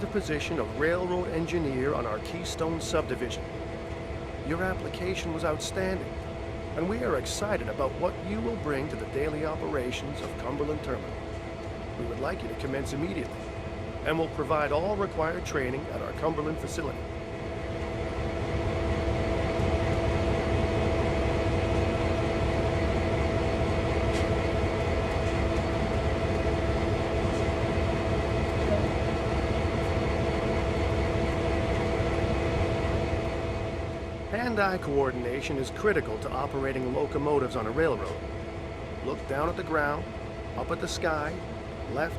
the position of railroad engineer on our Keystone subdivision. Your application was outstanding, and we are excited about what you will bring to the daily operations of Cumberland Terminal. We would like you to commence immediately, and will provide all required training at our Cumberland facility. Hand-eye coordination is critical to operating locomotives on a railroad. Look down at the ground, up at the sky, left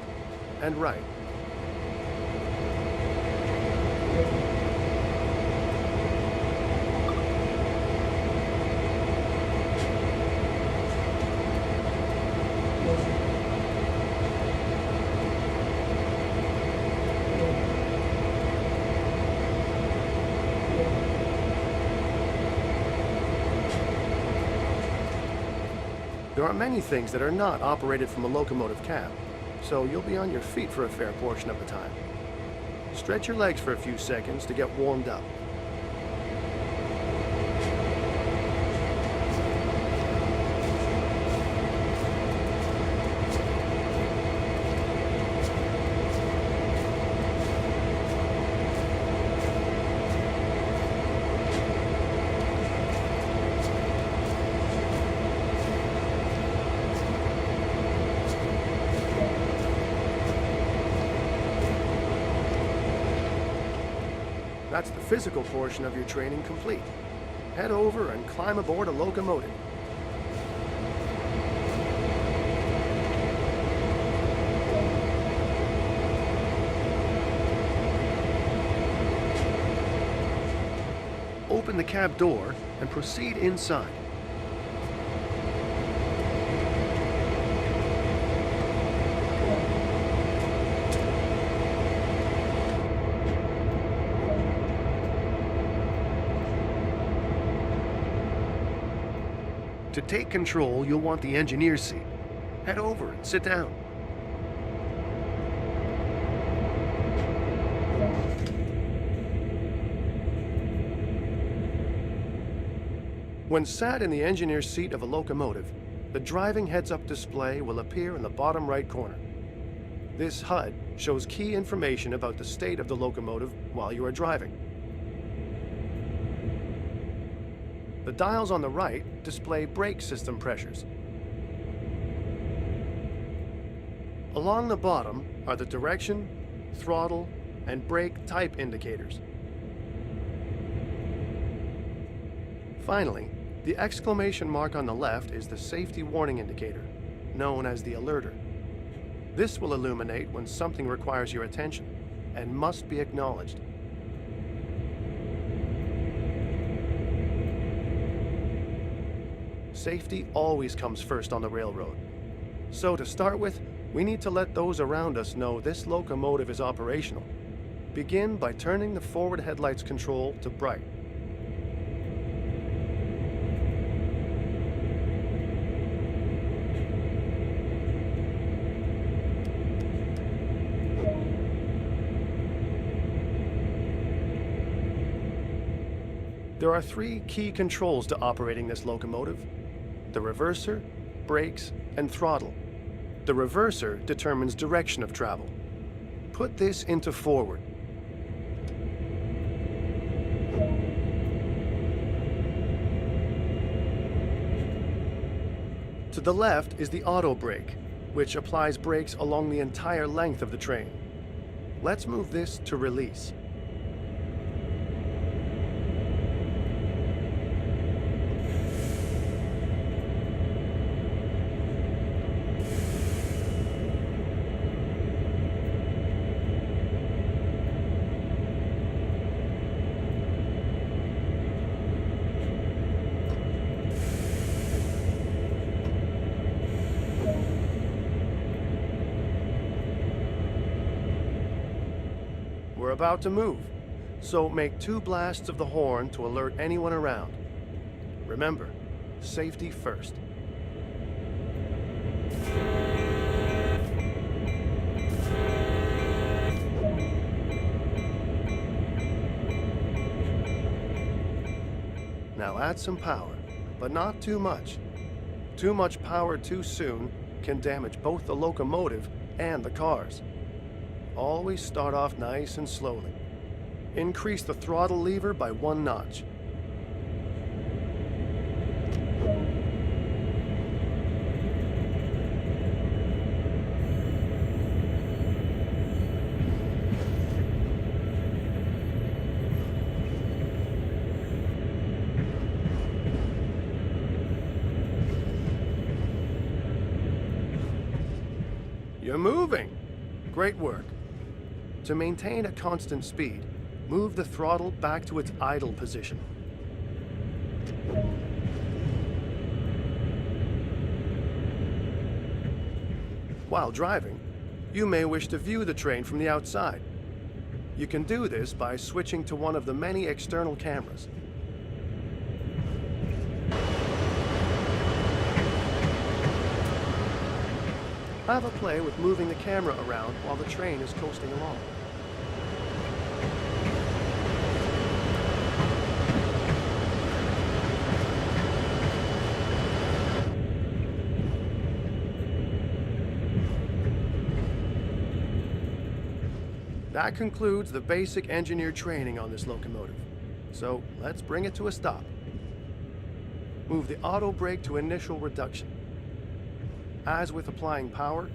and right. There are many things that are not operated from a locomotive cab, so you'll be on your feet for a fair portion of the time. Stretch your legs for a few seconds to get warmed up. That's the physical portion of your training complete. Head over and climb aboard a locomotive. Open the cab door and proceed inside. To take control, you'll want the engineer's seat. Head over and sit down. When sat in the engineer's seat of a locomotive, the driving heads-up display will appear in the bottom right corner. This HUD shows key information about the state of the locomotive while you are driving. The dials on the right display brake system pressures. Along the bottom are the direction, throttle, and brake type indicators. Finally, the exclamation mark on the left is the safety warning indicator, known as the alerter. This will illuminate when something requires your attention and must be acknowledged. Safety always comes first on the railroad. So to start with, we need to let those around us know this locomotive is operational. Begin by turning the forward headlights control to bright. There are three key controls to operating this locomotive: the reverser, brakes, and throttle. The reverser determines direction of travel. Put this into forward. To the left is the auto brake, which applies brakes along the entire length of the train. Let's move this to release. We're about to move, so make 2 blasts of the horn to alert anyone around. Remember, safety first. Now add some power, but not too much. Too much power too soon can damage both the locomotive and the cars. Always start off nice and slowly. Increase the throttle lever by 1 notch. You're moving! Great work. To maintain a constant speed, move the throttle back to its idle position. While driving, you may wish to view the train from the outside. You can do this by switching to one of the many external cameras. Have a play with moving the camera around while the train is coasting along. That concludes the basic engineer training on this locomotive. So let's bring it to a stop. Move the auto brake to initial reduction. As with applying power,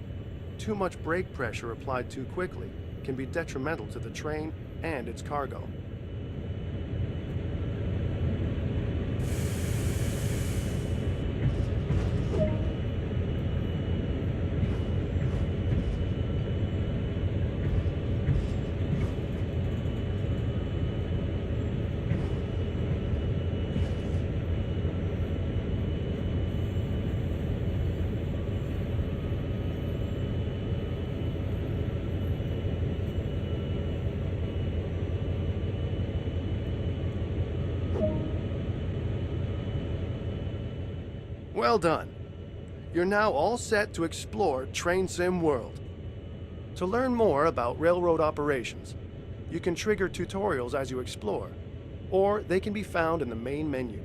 too much brake pressure applied too quickly can be detrimental to the train and its cargo. Well done. You're now all set to explore Train Sim World. To learn more about railroad operations, you can trigger tutorials as you explore, or they can be found in the main menu.